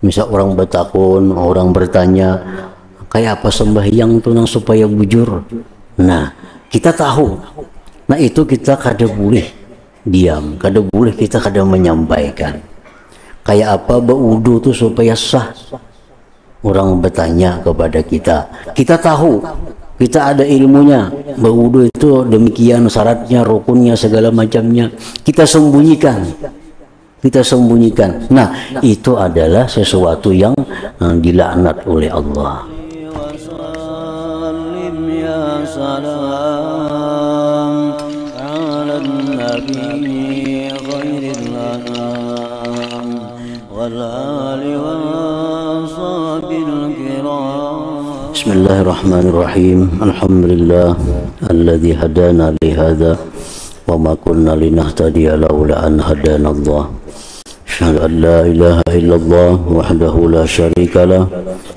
Misal orang bertakun, orang bertanya, kayak apa sembahyang tuh nang supaya bujur. Nah, kita tahu. Nah itu kita kada boleh diam, kada boleh kita kada menyampaikan. Kayak apa berwudu tuh supaya sah. Orang bertanya kepada kita, kita tahu, kita ada ilmunya, berwudu itu demikian syaratnya, rukunnya, segala macamnya, kita sembunyikan. Nah itu adalah sesuatu yang dilaknat oleh Allah. Bismillahirrahmanirrahim. Alhamdulillah alladzi hadana li hadza wa ma kunna linahtadiya laula an hadana Allah. Asyhadu an la ilaha illallah wahdahu la syarika lah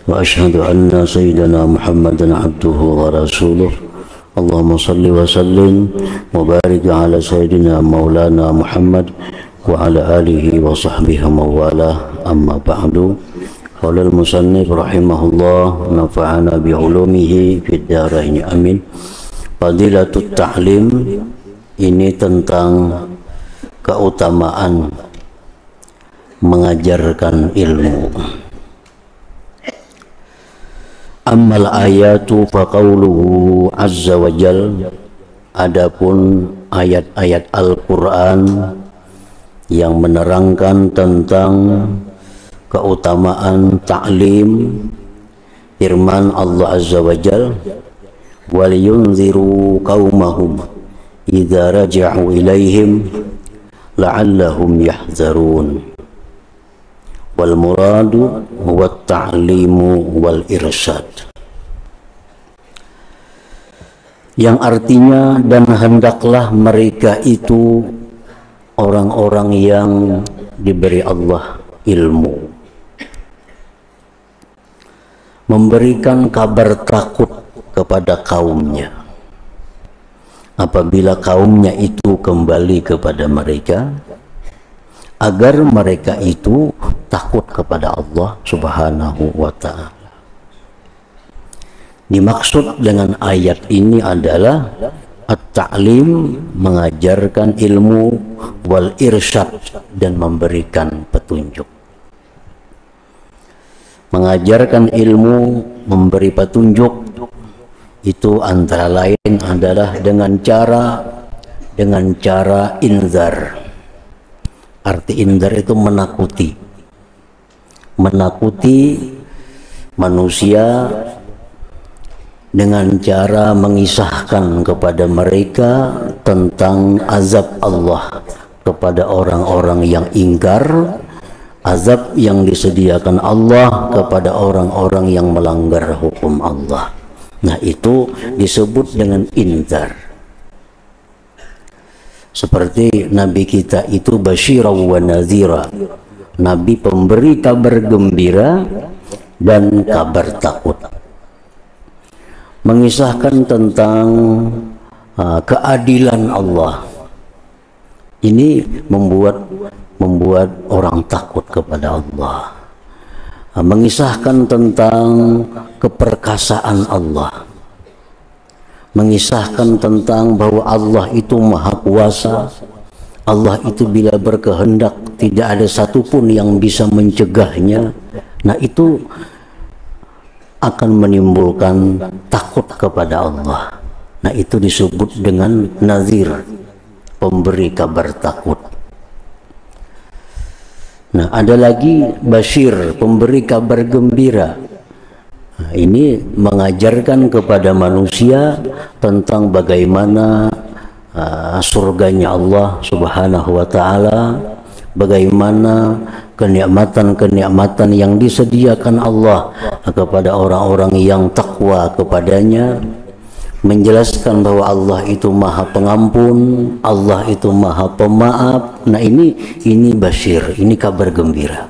wa asyhadu anna sayyidana Muhammadan abduhu wa rasuluh. Allahumma salli wa sallim wa barik ala sayyidina maulana Muhammad wa ala alihi wa sahbihi mawalah. Amma ba'du. Qala al-musannif rahimahullah nafa'ana bi'ulumihi fid dharain amin. Fadilatut ta'lim, ini tentang keutamaan mengajarkan ilmu. Ammal ayatu faqauluhu azza wa jal, adapun ayat-ayat Al-Quran yang menerangkan tentang keutamaan ta'lim, firman Allah azza wa jal, wal yunziru qaumahum idza raja'u ilaihim la'allahum yahzarun. Wal muradu huwa ta'limu wal irsyad, yang artinya dan hendaklah mereka itu orang-orang yang diberi Allah ilmu, memberikan kabar takut kepada kaumnya apabila kaumnya itu kembali kepada mereka, agar mereka itu takut kepada Allah Subhanahu wa ta'ala. Dimaksud dengan ayat ini adalah at-ta'lim, mengajarkan ilmu, wal irsyad, dan memberikan petunjuk. Mengajarkan ilmu, memberi petunjuk, itu antara lain adalah dengan cara inzar. Arti inzar itu menakuti manusia dengan cara mengisahkan kepada mereka tentang azab Allah kepada orang-orang yang ingkar, azab yang disediakan Allah kepada orang-orang yang melanggar hukum Allah. Nah itu disebut dengan inzar. Seperti Nabi kita itu basyira wa nazira, Nabi pemberi kabar gembira dan kabar takut, mengisahkan tentang keadilan Allah. Ini membuat orang takut kepada Allah. Mengisahkan tentang keperkasaan Allah, mengisahkan tentang bahwa Allah itu maha kuasa. Allah itu bila berkehendak tidak ada satupun yang bisa mencegahnya. Nah itu akan menimbulkan takut kepada Allah. Nah itu disebut dengan nazir, pemberi kabar takut. Nah ada lagi basyir, pemberi kabar gembira. Nah, ini mengajarkan kepada manusia tentang bagaimana surganya Allah Subhanahu wa ta'ala, bagaimana kenikmatan-kenikmatan yang disediakan Allah kepada orang-orang yang takwa kepadanya, menjelaskan bahwa Allah itu maha pengampun, Allah itu maha pemaaf. Nah ini basyir, ini kabar gembira.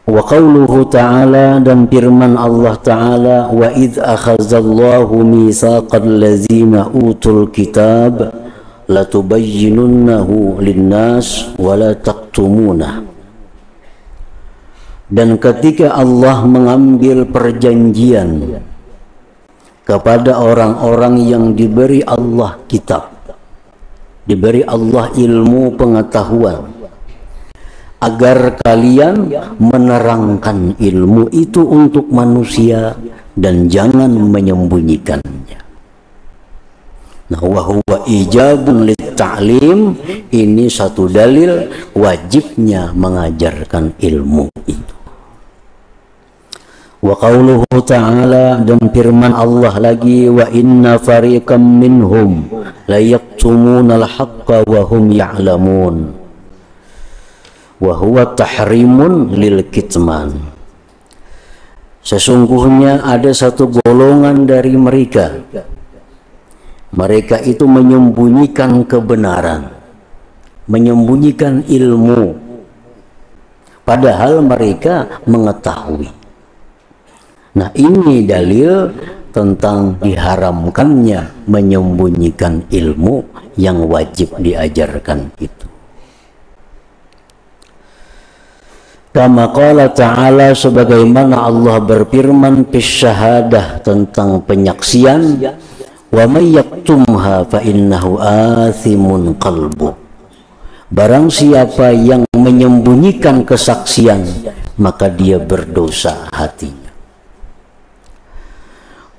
Wa qauluhu ta'ala, dan firman Allah ta'ala, wa idh akhazallahu mitsaqal ladzina utul kitab latubayyinunnahu linnas wa la taqtumunah Dan ketika Allah mengambil perjanjian kepada orang-orang yang diberi Allah kitab, diberi Allah ilmu pengetahuan, agar kalian menerangkan ilmu itu untuk manusia dan jangan menyembunyikannya. Nah, wa huwa ijabun lit-ta'lim, ini satu dalil wajibnya mengajarkan ilmu itu. Wa qauluhu ta'ala, dan firman Allah lagi, wa inna fariqam minhum la yaktumuna al-haqqa wa hum ya'lamun. Wa huwa tahrimun lil kitman. Sesungguhnya ada satu golongan dari mereka, mereka itu menyembunyikan kebenaran, menyembunyikan ilmu, padahal mereka mengetahui. Nah, ini dalil tentang diharamkannya menyembunyikan ilmu yang wajib diajarkan itu. Kama qala ta'ala, sebagaimana Allah berfirman fis syahadah, tentang penyaksian, wa may yaktumha fa innahu athimun qalbu. Barang siapa yang menyembunyikan kesaksian, maka dia berdosa hatinya.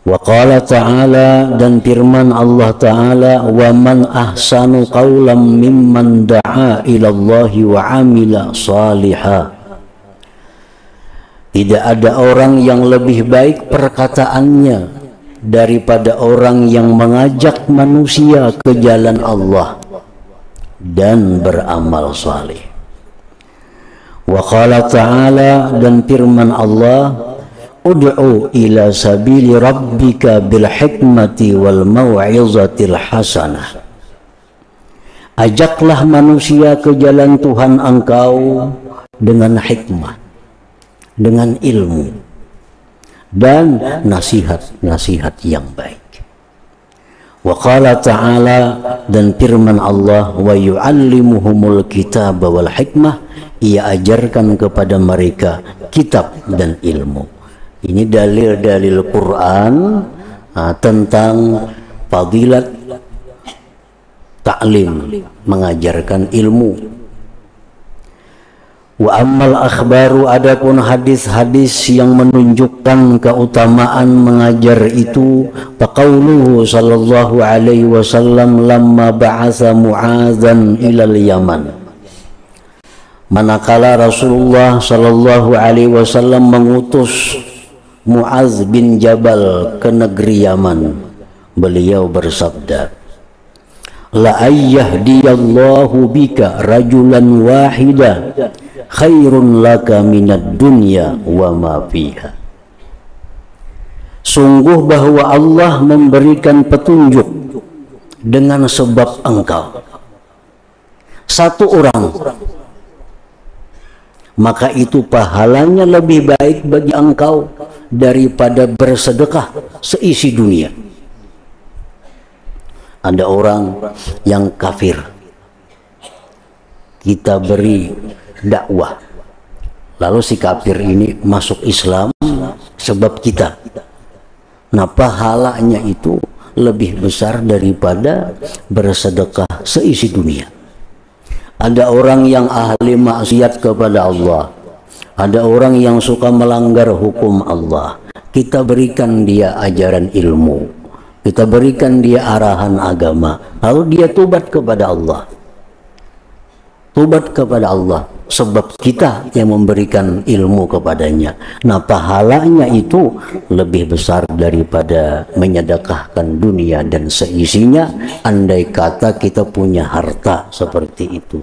Wa qala ta'ala, dan firman Allah Ta'ala, wa man ahsanu qawlan mimman da'a ilallahi wa amila salihah. Tidak ada orang yang lebih baik perkataannya daripada orang yang mengajak manusia ke jalan Allah dan beramal saleh. Wa qala ta'ala, dan firman Allah, ud'u ila sabili rabbika bil hikmati wal mau'izatil hasanah. Ajaklah manusia ke jalan Tuhan engkau dengan hikmah, dengan ilmu, dan nasihat-nasihat yang baik. Wa qala ta'ala, dan firman Allah, wa yu'allimuhumul kitaba wal hikmah, ia ajarkan kepada mereka kitab dan ilmu. Ini dalil-dalil Quran tentang fadilat ta'lim, mengajarkan ilmu. Wa ammal akhbaru, adapun hadis-hadis yang menunjukkan keutamaan mengajar itu, faqauluhu sallallahu alaihi wasallam lamma ba'atha Mu'adzan ilal Yaman. Manakala Rasulullah sallallahu alaihi wasallam mengutus Mu'adz bin Jabal ke negeri Yaman, beliau bersabda, la ayyahdiyallahu bika rajulan wahida khairun laka minad dunya wa ma fiha. Sungguh bahwa Allah memberikan petunjuk dengan sebab engkau satu orang, maka itu pahalanya lebih baik bagi engkau daripada bersedekah seisi dunia. Ada orang yang kafir, kita beri dakwah, lalu si kafir ini masuk Islam sebab kita. Nah, pahalanya itu lebih besar daripada bersedekah seisi dunia. Ada orang yang ahli maksiat kepada Allah, ada orang yang suka melanggar hukum Allah. Kita berikan dia ajaran ilmu, kita berikan dia arahan agama, lalu dia tobat kepada Allah. Tobat kepada Allah sebab kita yang memberikan ilmu kepadanya. Nah, pahalanya itu lebih besar daripada menyedekahkan dunia dan seisinya, andai kata kita punya harta seperti itu.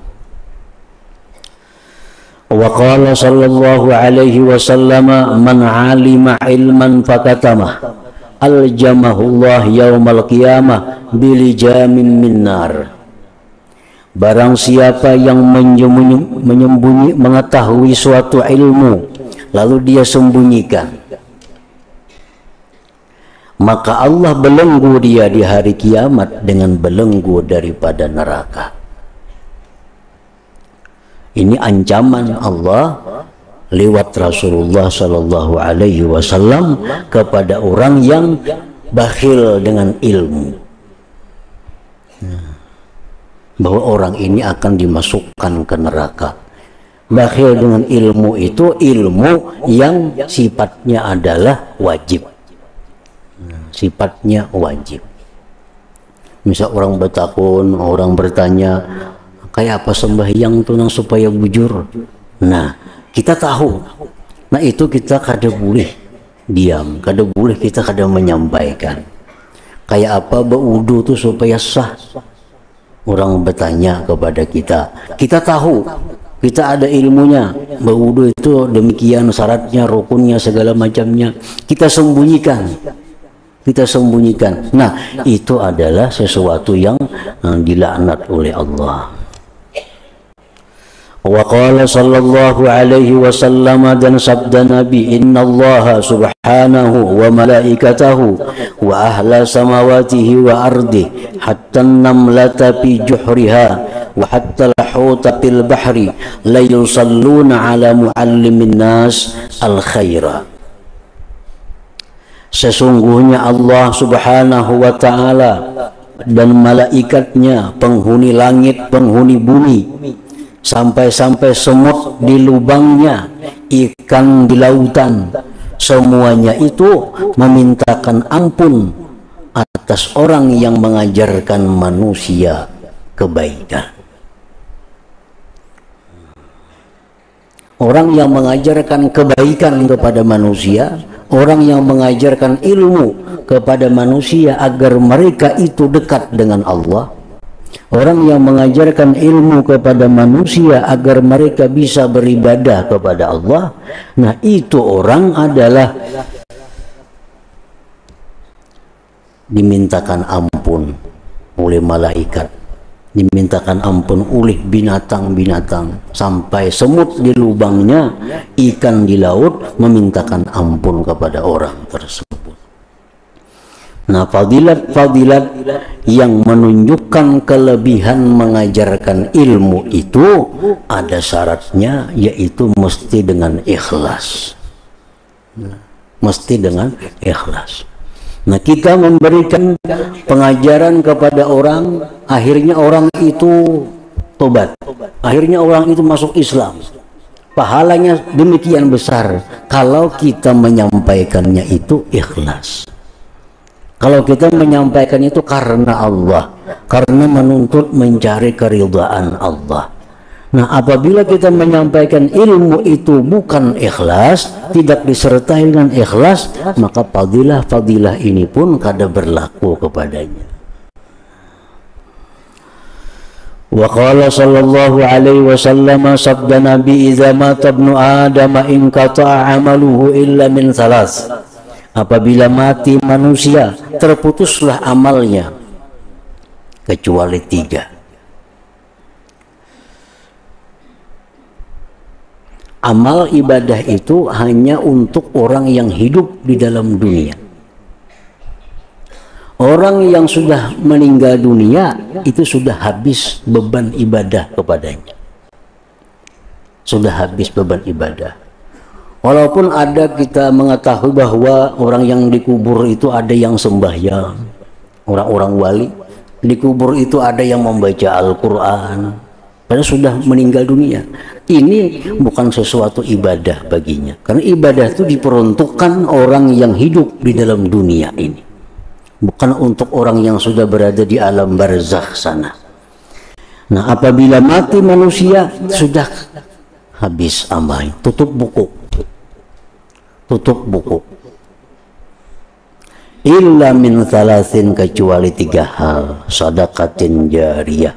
Wa qala sallallahu alaihi wasallam, man 'alima ilman fakatamah aljamahullah yaumal qiyamah bilijamin min nar. Barang siapa yang mengetahui suatu ilmu lalu dia sembunyikan, maka Allah belenggu dia di hari kiamat dengan belenggu daripada neraka. Ini ancaman Allah lewat Rasulullah Sallallahu Alaihi Wasallam kepada orang yang bakhil dengan ilmu, bahwa orang ini akan dimasukkan ke neraka. Bakhil dengan ilmu itu ilmu yang sifatnya adalah wajib, sifatnya wajib. Misal orang bertakun, orang bertanya, kayak apa sembahyang tuh nang supaya bujur. Nah, kita tahu. Nah, itu kita kada boleh diam, kada boleh kita kada menyampaikan. Kayak apa berwudu tuh supaya sah. Orang bertanya kepada kita, kita tahu, kita ada ilmunya. Berwudu itu demikian syaratnya, rukunnya, segala macamnya. Kita sembunyikan. Kita sembunyikan. Nah, itu adalah sesuatu yang dilaknat oleh Allah. Wa qala sallallahu alaihi wasallam, dan sabda Nabi, innallaha subhanahu wa malaikatahu wa ahla samawatihi wa ardi hatta namlata fi juhriha wa hatta al-huta fil bahri la yusalluna ala muallimin nas al khaira. Sesungguhnya Allah subhanahu wa ta'ala dan malaikatnya, penghuni langit, penghuni bumi, sampai-sampai semut di lubangnya, ikan di lautan, semuanya itu memintakan ampun atas orang yang mengajarkan manusia kebaikan. Orang yang mengajarkan kebaikan kepada manusia, orang yang mengajarkan ilmu kepada manusia agar mereka itu dekat dengan Allah, orang yang mengajarkan ilmu kepada manusia agar mereka bisa beribadah kepada Allah. Nah, itu orang adalah dimintakan ampun oleh malaikat, dimintakan ampun oleh binatang-binatang, sampai semut di lubangnya, ikan di laut memintakan ampun kepada orang tersebut. Nah, fadilat-fadilat yang menunjukkan kelebihan mengajarkan ilmu itu ada syaratnya, yaitu mesti dengan ikhlas. Mesti dengan ikhlas. Nah, kita memberikan pengajaran kepada orang, akhirnya orang itu tobat, akhirnya orang itu masuk Islam. Pahalanya demikian besar kalau kita menyampaikannya itu ikhlas. Kalau kita menyampaikan itu karena Allah, karena menuntut mencari keridhaan Allah. Nah, apabila kita menyampaikan ilmu itu bukan ikhlas, tidak disertai dengan ikhlas, maka fadilah-fadilah ini pun kada berlaku kepadanya. Wa qala sallallahu alaihi wasallam, sabda Nabi, idza mata ibnu adam in qata'a amaluhu illa min salas. Apabila mati manusia, terputuslah amalnya kecuali 3. Amal ibadah itu hanya untuk orang yang hidup di dalam dunia. Orang yang sudah meninggal dunia itu sudah habis beban ibadah kepadanya. Sudah habis beban ibadah. Walaupun ada kita mengetahui bahwa orang yang dikubur itu ada yang sembahyang, orang-orang wali dikubur itu ada yang membaca Al-Quran, padahal sudah meninggal dunia. Ini bukan sesuatu ibadah baginya, karena ibadah itu diperuntukkan orang yang hidup di dalam dunia ini, bukan untuk orang yang sudah berada di alam barzakh sana. Nah, apabila mati manusia sudah habis amal, tutup buku. Illa min thalathin, kecuali 3 hal. Sadaqatin jariyah,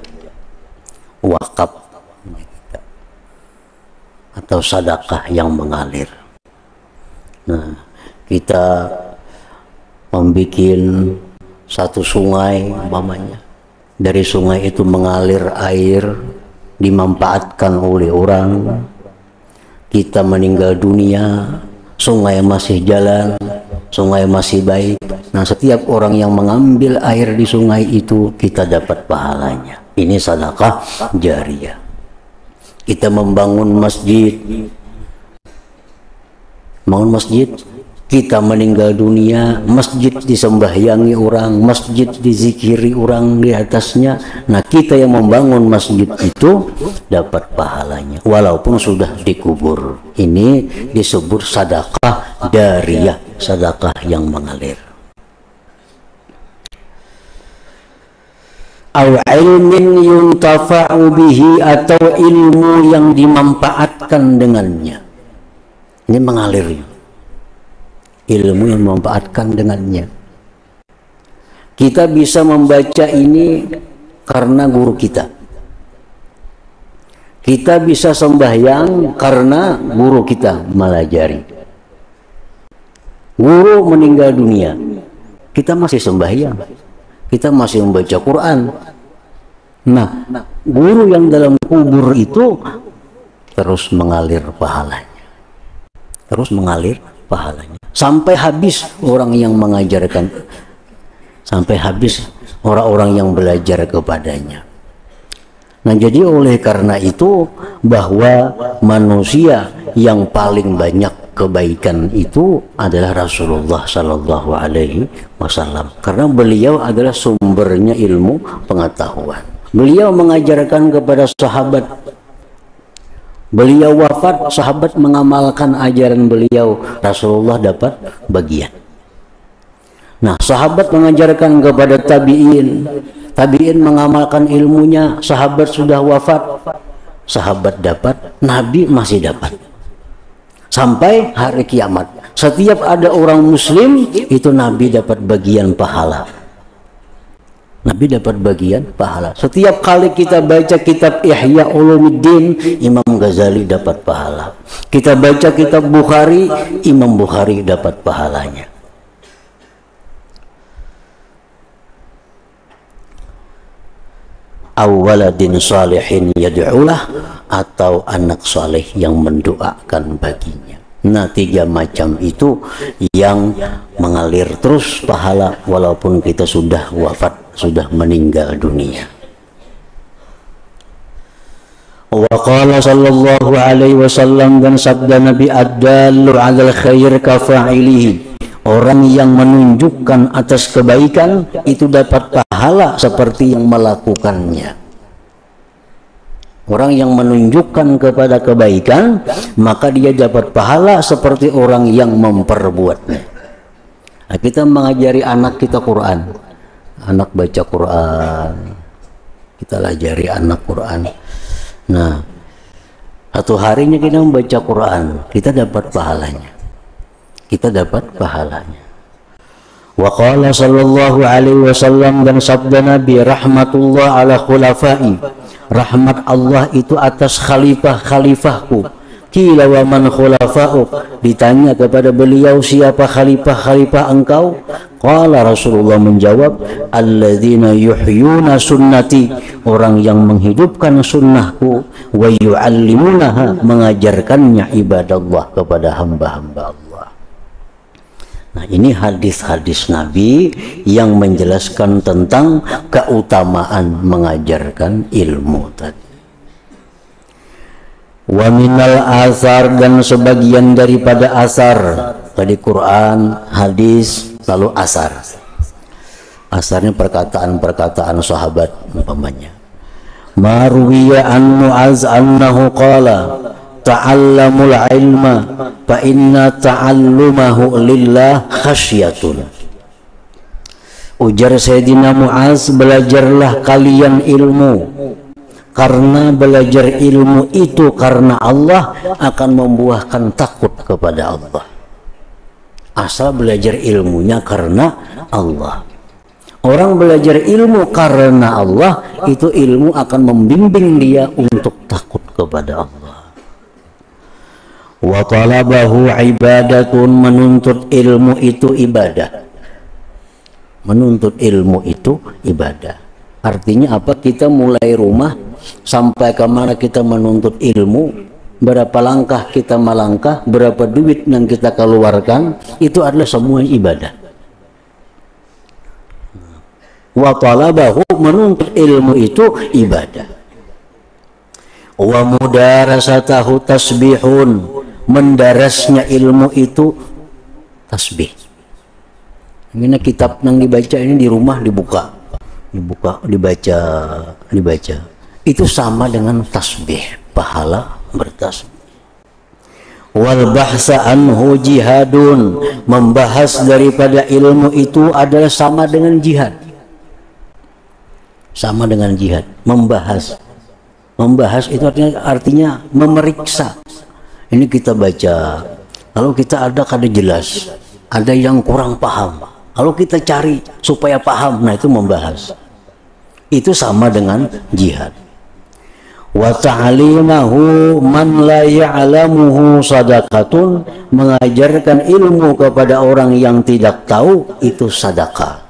wakaf, atau sedekah yang mengalir. Nah, kita membuat satu sungai umpamanya, dari sungai itu mengalir air, dimanfaatkan oleh orang. Kita meninggal dunia, sungai masih jalan, sungai masih baik. Nah, setiap orang yang mengambil air di sungai itu kita dapat pahalanya. Ini sedekah jariyah. Kita membangun masjid, bangun masjid, kita meninggal dunia, masjid disembahyangi orang, masjid dizikiri orang di atasnya. Nah, kita yang membangun masjid itu dapat pahalanya walaupun sudah dikubur. Ini disebut sedekah jariyah, sedekah yang mengalir. Au ilmin yuntafa'u bihi, atau ilmu yang dimanfaatkan dengannya. Ini mengalir, ilmu yang memanfaatkan dengannya. Kita bisa membaca ini karena guru kita. Kita bisa sembahyang karena guru kita melajari. Guru meninggal dunia, kita masih sembahyang, kita masih membaca Quran. Nah, guru yang dalam kubur itu terus mengalir pahalanya. Terus mengalir pahalanya sampai habis orang yang mengajarkan, sampai habis orang-orang yang belajar kepadanya. Nah, jadi oleh karena itu bahwa manusia yang paling banyak kebaikan itu adalah Rasulullah Sallallahu Alaihi Wasallam, karena beliau adalah sumbernya ilmu pengetahuan. Beliau mengajarkan kepada sahabat. Beliau wafat, sahabat mengamalkan ajaran beliau, Rasulullah dapat bagian. Nah, sahabat mengajarkan kepada tabi'in, tabi'in mengamalkan ilmunya, sahabat sudah wafat, sahabat dapat, Nabi masih dapat. Sampai hari kiamat, setiap ada orang muslim, itu Nabi dapat bagian pahala. Nabi dapat bagian pahala. Setiap kali kita baca kitab Ihya Ulumuddin, Imam Ghazali dapat pahala. Kita baca kitab Bukhari, Imam Bukhari dapat pahalanya. Awaladin salihin yad'ulah, atau anak saleh yang mendoakan baginya. Nah, 3 macam itu yang mengalir terus pahala walaupun kita sudah wafat, sudah meninggal dunia. Wa qala sallallahu alaihi wasallam, dan sabda Nabi, ad-dallu 'alal khair kafa'ilihi, orang yang menunjukkan atas kebaikan itu dapat pahala seperti yang melakukannya. Orang yang menunjukkan kepada kebaikan, maka dia dapat pahala seperti orang yang memperbuatnya. Nah, kita mengajari anak kita Quran, anak baca Quran, kita ajari anak Quran. Nah, satu harinya kita membaca Quran, kita dapat pahalanya. Kita dapat pahalanya. Wa qala sallallahu alaihi wasallam, dan sabda Nabi, rahmatullah ala khulafai, rahmat Allah itu atas khalifah-khalifahku. Qila wa man khulafa'uk, ditanya kepada beliau, siapa khalifah-khalifah engkau? Qala, Rasulullah menjawab, alladzina yuhyuna sunnati, orang yang menghidupkan sunnahku, wa yu'allimunaha, mengajarkannya ibadallah kepada hamba-hamba Allah. Nah, ini hadis-hadis Nabi yang menjelaskan tentang keutamaan mengajarkan ilmu tadi. Wa minal asar, dan sebagian daripada asar tadi, Quran, hadis, lalu asar. Asarnya perkataan-perkataan sahabat umpamanya. Marwiya an Mu'az annahu qala ta'allamul ilma fa inna ta'allumahu lillah khasyatun. Ujar Sayyidina Mu'az, belajarlah kalian ilmu, karena belajar ilmu itu karena Allah akan membuahkan takut kepada Allah. Asal belajar ilmunya karena Allah. Orang belajar ilmu karena Allah, itu ilmu akan membimbing dia untuk takut kepada Allah. Wa talabahu ibadatun, menuntut ilmu itu ibadah. Menuntut ilmu itu ibadah. Artinya apa? Kita mulai rumah sampai kemana kita menuntut ilmu, berapa langkah kita melangkah, berapa duit yang kita keluarkan, itu adalah semua ibadah. Wa talabahu, menuntut ilmu itu ibadah. Wa mudarasatahu tasbihun, mendarasnya ilmu itu tasbih. Ini kitab yang dibaca ini di rumah dibuka, dibaca. Itu sama dengan tasbih, pahala bertasbih. Wal bahsa anhu jihadun, membahas daripada ilmu itu adalah sama dengan jihad. Sama dengan jihad, membahas itu artinya memeriksa. Ini kita baca, lalu kita ada kada jelas, ada yang kurang paham, lalu kita cari supaya paham. Nah, itu membahas. Itu sama dengan jihad. Wa ta'limahu man la ya'lamuhu sadaqatun, mengajarkan ilmu kepada orang yang tidak tahu itu sedekah.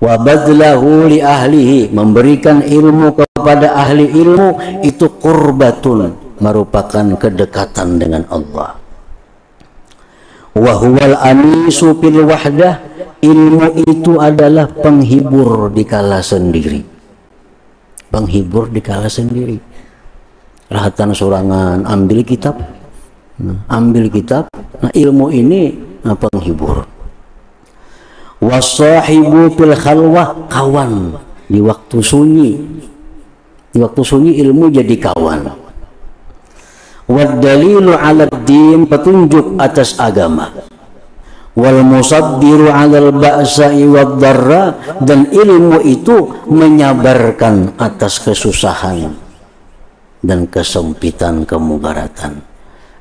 Wa badlahu li ahlihi, memberikan ilmu kepada ahli ilmu itu qurbatun, merupakan kedekatan dengan Allah. Wa huwal anisu fil wahdah, ilmu itu adalah penghibur di kala sendiri. Penghibur di kala sendiri. Rahatan sorangan, ambil kitab. Nah, ilmu ini penghibur. Wasahibu fil khalwah, kawan di waktu sunyi. Di waktu sunyi ilmu jadi kawan. Wad dalilu 'ala din, petunjuk atas agama. Wal musabbiru 'alal ba'sa'i wad darra, dan ilmu itu menyabarkan atas kesusahan dan kesempitan, kemudaratan.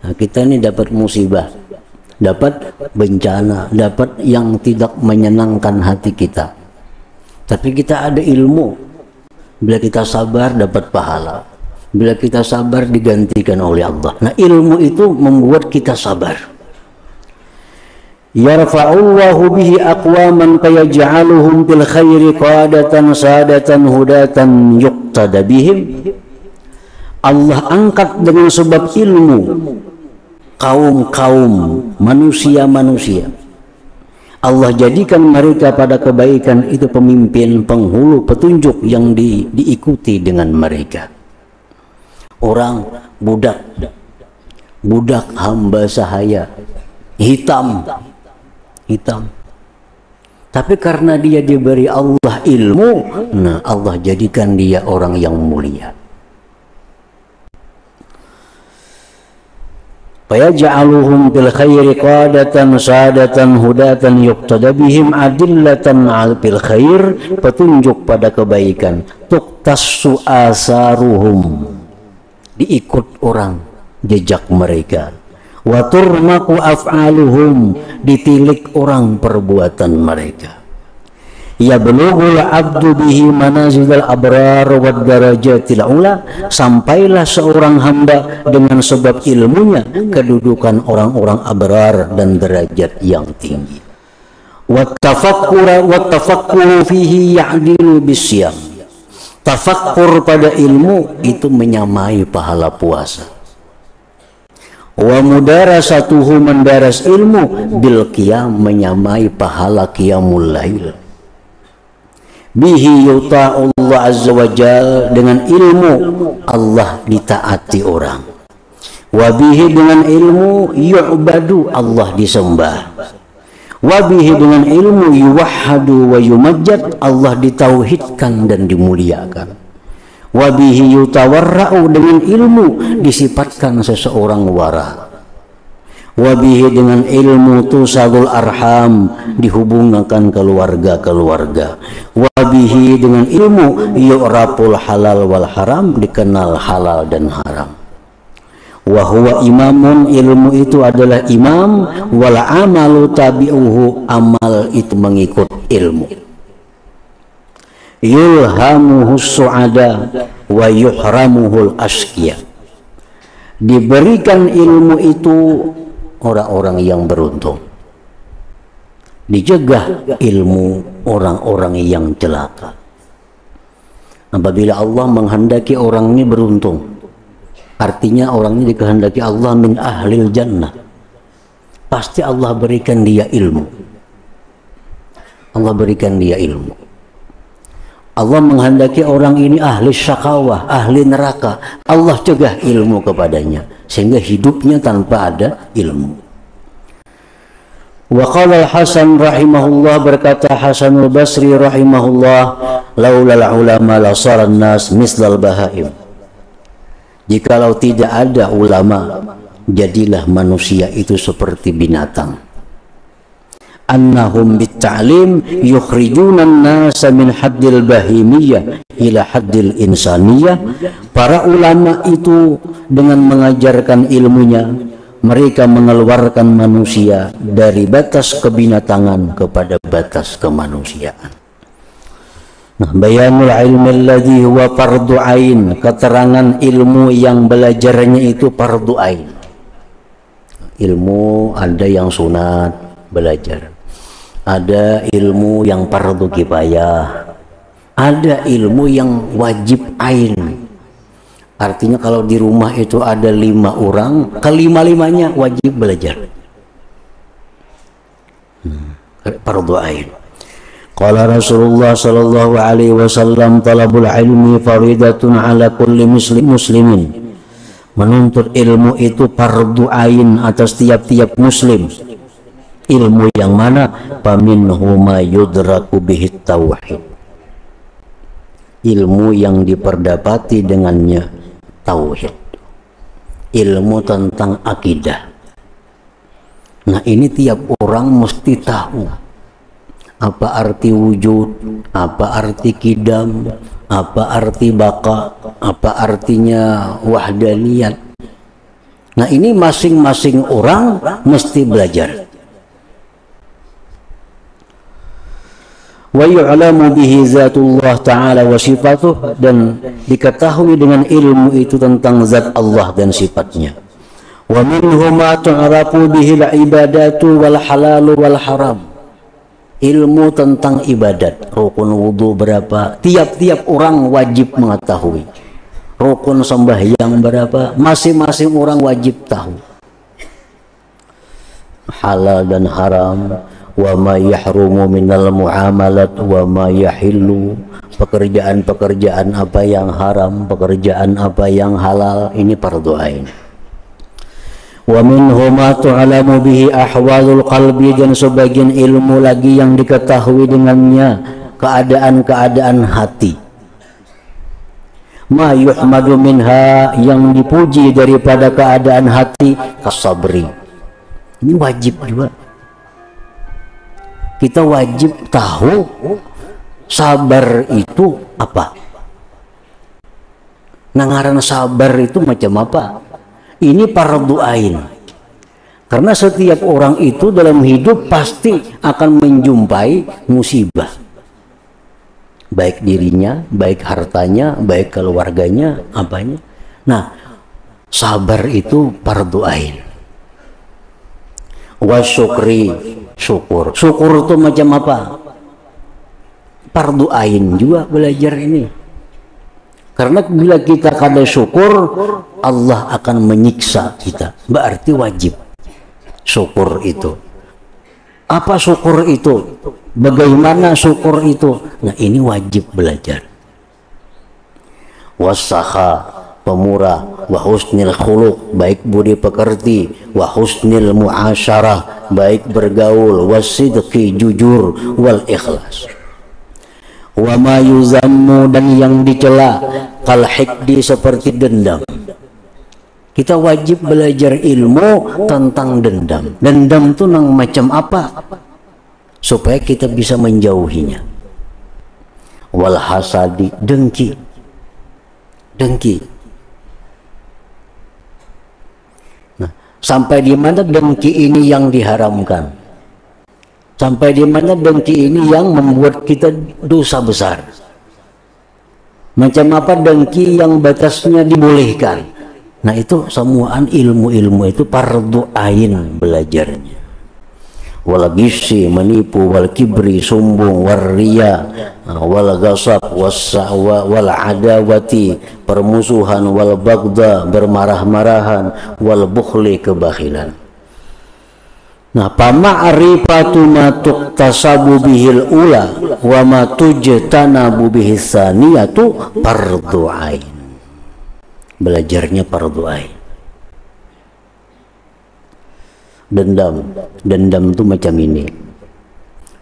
Nah, kita ini dapat musibah, dapat bencana, dapat yang tidak menyenangkan hati kita. Tapi kita ada ilmu. Bila kita sabar dapat pahala. Bila kita sabar digantikan oleh Allah. Nah, ilmu itu membuat kita sabar. Yarfa'ullahu bihi aqwaman fayaj'aluhum bil khairi qadatan sadatan hudatan yuqtada bihim. Allah angkat dengan sebab ilmu kaum-kaum, manusia-manusia. Allah jadikan mereka pada kebaikan itu pemimpin, penghulu, petunjuk yang diikuti dengan mereka. Orang budak hamba sahaya, hitam. Tapi karena dia diberi Allah ilmu, nah Allah jadikan dia orang yang mulia. Fayaj'aluhum bil khairi qadatan sadatan hudatan yuqtada bihim, adillatan 'alal khair, petunjuk pada kebaikan. Tuqtassu asaruhum, diikut orang jejak mereka. Wa turmaqu af'aluhum, ditilik orang perbuatan mereka. Ya bulughul abdu bihi manazilal abrar wad darajatil ula, sampailah seorang hamba dengan sebab ilmunya kedudukan orang-orang abrar dan derajat yang tinggi. Wat tafakkuru fihi ya'dilu bisyam, tafakkur pada ilmu itu menyamai pahala puasa. Wa mudarasatuhu, mendaras ilmu, bil qiyam, menyamai pahala qiyamul lail. Bihi yuta'ullah azza wa jal, dengan ilmu Allah ditaati orang. Wa bihi, dengan ilmu yu'badu, Allah disembah. Wa bihi, dengan ilmu yuwahhadu wa yumajjad, Allah ditauhidkan dan dimuliakan. Wabihi yutawarra'u, dengan ilmu disifatkan seseorang wara. Wabihi, dengan ilmu tusalul arham, dihubungkan keluarga-keluarga. Wabihi, dengan ilmu yu'raful halal wal haram, dikenal halal dan haram. Wahuwa imamun, ilmu itu adalah imam. Wal amalu tabi'uhu, amal itu mengikut ilmu. Yulhamuhus su'ada wa yuhramuhul asqiya, diberikan ilmu itu orang-orang yang beruntung, dijegah ilmu orang-orang yang celaka. Apabila Allah menghendaki orang ini beruntung, artinya orang ini dikehendaki Allah min ahlil jannah, pasti Allah berikan dia ilmu. Allah berikan dia ilmu. Allah menghendaki orang ini ahli syakawah, ahli neraka, Allah cegah ilmu kepadanya sehingga hidupnya tanpa ada ilmu. Wa qala Al-Hasan rahimahullah, berkata Hasan al-Basri rahimahullah, laulal ulama la saran nas mislal bahaim. Jikalau tidak ada ulama, jadilah manusia itu seperti binatang. Annahum bitta'lim yukhrijuna an-nasa min haddil bahimiyah ila haddil insaniyah. Para ulama itu dengan mengajarkan ilmunya, mereka mengeluarkan manusia dari batas kebinatangan kepada batas kemanusiaan. Nah, bayanul ilmi alladhi huwa fardu ain, keterangan ilmu yang belajarnya itu fardu ain. Ilmu ada yang sunat belajar, ada ilmu yang fardu kifayah, ada ilmu yang wajib ain. Artinya kalau di rumah itu ada 5 orang, kelima-limanya wajib belajar. Fardu ain. Qala Rasulullah sallallahu alaihi wasallam, talabul ilmi faridatun ala kulli muslimin. Menuntut ilmu itu fardu ain atas tiap-tiap muslim. Ilmu yang mana? Faminhu ma yudraku bihi tauhid. Ilmu yang diperdapati dengannya tauhid. Ilmu tentang akidah. Nah, ini tiap orang mesti tahu. Apa arti wujud, apa arti kidam, apa arti baka, apa artinya wahdaniyat. Nah, ini masing-masing orang mesti belajar. Wa yu'lamu bihi zatullah ta'ala wa sifatuh, dan diketahui dengan ilmu itu tentang zat Allah dan sifatnya. Wa minhu ma tu'rafu bihi al-ibadatu wal halalu wal haram. Ilmu tentang ibadat, rukun wudu berapa, tiap-tiap orang wajib mengetahui. Rukun sembahyang berapa, masing-masing orang wajib tahu. Halal dan haram, wa ma yahrumu minal muamalat wa ma yahillu, pekerjaan-pekerjaan apa yang haram, pekerjaan apa yang halal, ini fardu ain. Wa minhu ma tu'lamu bihi ahwalul qalbi, dan sebagian ilmu lagi yang diketahui dengannya keadaan-keadaan hati. Ma yuhmadu minha, yang dipuji daripada keadaan hati, kasabri. Ini wajib juga. Kita wajib tahu sabar itu apa. Nah, ngaran sabar itu macam apa? Ini fardu ain. Karena setiap orang itu dalam hidup pasti akan menjumpai musibah. Baik dirinya, baik hartanya, baik keluarganya, apanya. Nah, sabar itu fardu ain. Wa syukri, syukur. Syukur itu macam apa? Fardu ain juga belajar ini. Karena bila kita kada syukur, Allah akan menyiksa kita. Berarti wajib syukur itu. Apa syukur itu? Bagaimana syukur itu? Nah, ini wajib belajar. Wasakha, pemurah, wa husnil khuluq, baik budi pekerti, wa husnil muasyarah, baik bergaul, wasidqi, jujur, wal ikhlas. Wa ma yuzammu, dan yang dicela, kal hikdi, seperti dendam. Kita wajib belajar ilmu tentang dendam. Dendam itu nang macam apa? Supaya kita bisa menjauhinya. Wal hasadi, dengki. Dengki. Nah, sampai di mana dengki ini yang diharamkan? Sampai di mana dengki ini yang membuat kita dosa besar? Macam apa dengki yang batasnya dibolehkan? Nah, itu semuaan ilmu-ilmu itu fardu ain belajarnya. Wal ghissi, menipu, wal kibri, sombong, wal riya, wal ghasab, wal adawati, permusuhan, wal bagda, bermarah-marahan, wal bukhli, kebakhilan. Nah, pama'rifatu ma tuqtasabu bihil ula wa ma tujtanabu bihis saniyatu fardu ain. Belajarnya fardu ain. Dendam. Dendam itu macam ini.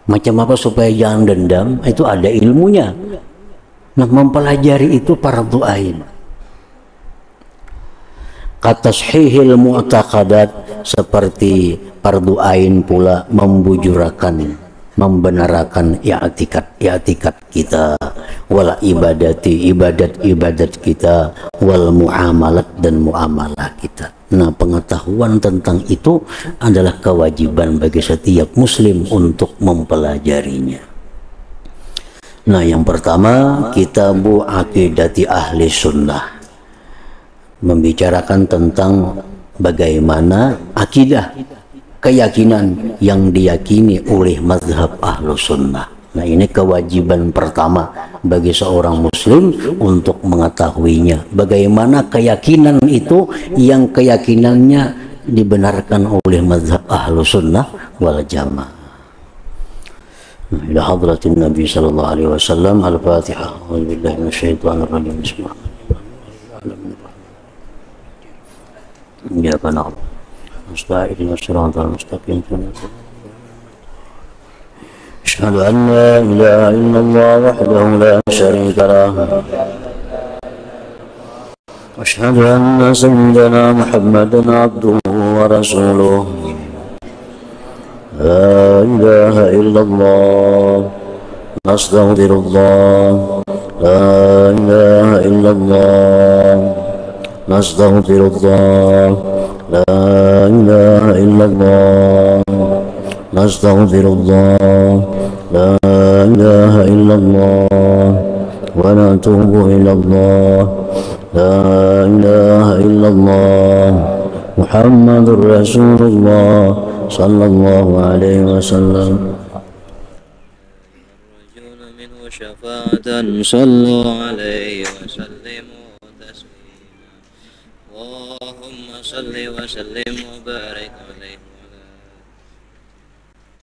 Macam apa supaya jangan dendam? Itu ada ilmunya. Nah, mempelajari itu fardu ain. Katashihil mu'taqadat, seperti fardu ain pula membujurakan, membenarkan i'tikad kita, wal ibadati, ibadat kita, wal muamalat, dan muamalah kita. Nah, pengetahuan tentang itu adalah kewajiban bagi setiap muslim untuk mempelajarinya. Nah, yang pertama, Kitabu Aqidati Ahli Sunnah, membicarakan tentang bagaimana akidah, keyakinan yang diyakini oleh mazhab Ahlu Sunnah. Nah, ini kewajiban pertama bagi seorang muslim untuk mengetahuinya. Bagaimana keyakinan itu yang keyakinannya dibenarkan oleh mazhab Ahlu Sunnah wal Jamaah. Ila hadratin Nabi sallallahu alaihi wasallam. Al-Fatihah. A'udzubillahi minasyaitonir rajim. Bismillahirrahmanirrahim. Iyyaka na'budu wa iyyaka nasta'in. أشهد أن لا إله إلا الله وحده لا شريك له وأشهد أن سيدنا محمدا عبده ورسوله لا إله إلا الله نستغفر الله لا إله إلا الله نستغفر الله لا إله إلا الله نستغفر الله لا إله إلا الله ونتوب إلى الله لا إله إلا الله محمد رسول الله صلى الله عليه وسلم يرجون منه شفاعة صلوا عليه وسلموا تسليما اللهم صل وسلم وبارك عليه